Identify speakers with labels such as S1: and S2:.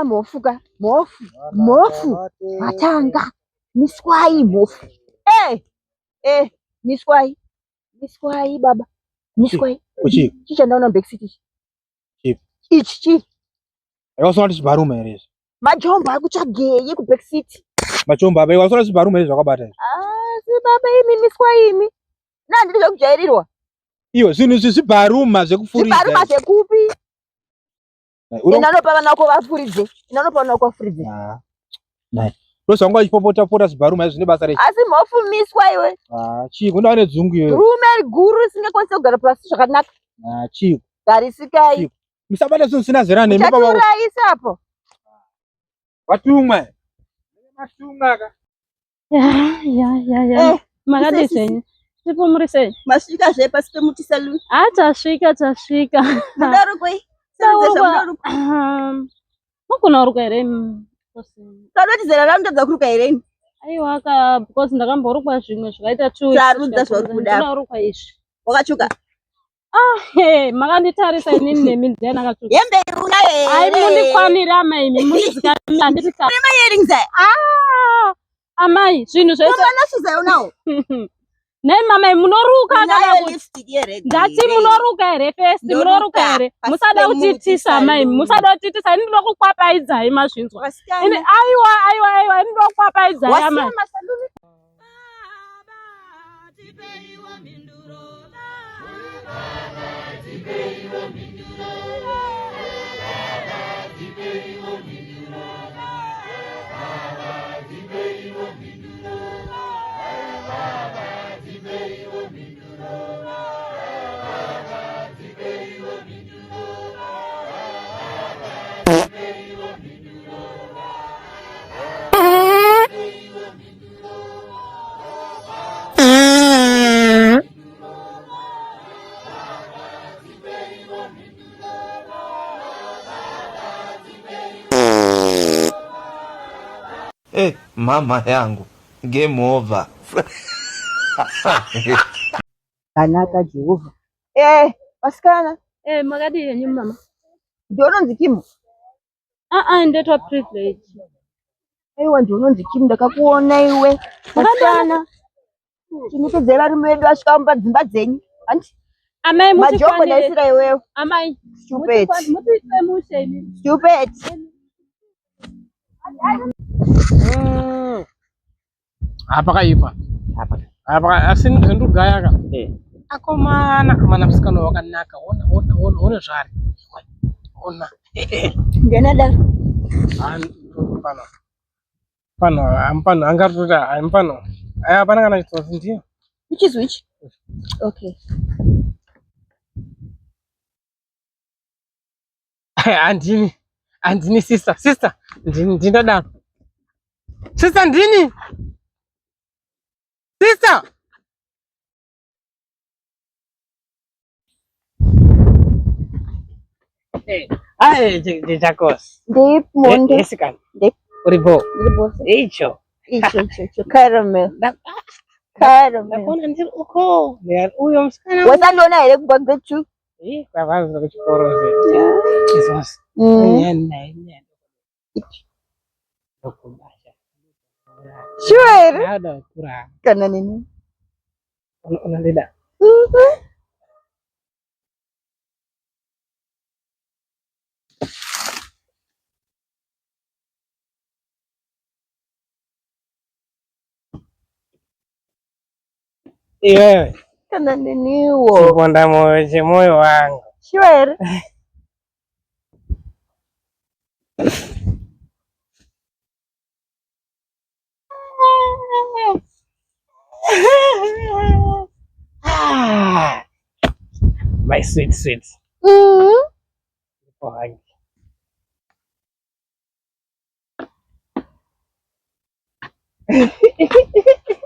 S1: Mofuka. Mofu. Matanga. Miskwai mofu. Miskwai. Miskwai baba. Miskwai.
S2: Kuchi.
S1: Chicha ndaona backseat.
S2: Chip.
S1: Ichi.
S2: Wasona chibarume here.
S1: Majomba akuchageye ku backseat.
S2: Machomba abe wasona chibarume here zvakabata.
S1: Si baba imi miskwai imi. Nandiri zvekujairirwa.
S2: Iyo zvinhu zvibaruma zvekufuridza.
S1: Zvibaruma zvekupi? Inanopa vana vako vafuridze. Inanopa vana vako vafuridze.
S2: Nai. Ndozvanga uchipopota pota zvibaruma zvine basa rechi.
S1: Asi mofumiswa iwe.
S2: Chii kunda ane dzungu iwe.
S1: Rume guru risingakwanisi kugara pasi zvakanaka.
S2: Chii.
S1: Garisikai.
S2: Musabata zvinhu zvisina zera nemi
S1: baba. Chaturaisa hapo.
S2: Watumwa. Matumwa ka.
S3: Ya. Makadi senyi. Sipo murise.
S1: Masvika zve pasi pemuti saluni.
S3: Tasvika.
S1: Mudarukoi.
S3: Mukuna uruka here.
S1: Kadoti zera ramutadza kuruka here.
S3: Aiwa ka because ndakamborukwa zvimwe zvakaita 2
S1: Sarudza zvakuda.
S3: Urukwa izvi.
S1: Wakachuka.
S3: Makanditarisa inini nemi ndiye ndakachuka.
S1: Hembe una here.
S3: Ai mundikwanira amai mundizika handiti ka.
S1: Prima earrings.
S3: Amai zvinhu zvese.
S1: Mwana suza unawo.
S3: Nei mama munoruka
S1: kana lipstick here.
S3: Ndati munoruka here first munoruka here. Musada kutitisa mai musada kutitisa ini ndokukwapaidza mazvinzwa. Ini aiwa ini ndokukwapaidza mai.
S4: Mama yangu game over.
S1: Kanaka Jehova. Pasikana.
S3: Makadi yenyu mama.
S1: Ndononzi Kimu.
S3: Ndetwa privilege.
S1: Aiwa ndononzi Kimu ndakakuona iwe. Pasikana. Chinipedza varume vedu asvika padzimba dzenyu. Hanti.
S3: Amai muti
S1: majombo ndaisira iwewe.
S3: Amai.
S1: Stupid.
S3: Muti mushe.
S1: Stupid.
S5: Apa kaipa. Apa asini ndugaya ka. Akomana musikana wakanaka. Ona zvari. Ona.
S1: Ngena da.
S5: Pano angatota ampano. Aya pana kana chitosi ndiyo.
S1: Which is which? Okay.
S5: Andini sister. Ndinda. Sister ndini. Sister. Jakos.
S1: Deep Monday.
S5: Jessica.
S1: Deep.
S5: Uribo.
S1: Icho. Caramel.
S5: Nakona ndiri uko. Uyo msikana.
S1: Wasandona here kubagwechu.
S5: Kwavaza kuchikoro se. Izos. Nyanya. Dokubasha.
S1: Sure.
S5: Ada kura.
S1: Kana nini?
S5: Unalida. Iwewe.
S1: Kana nini wo?
S5: Chiponda moyo wangu.
S1: Sure.
S5: My sweet.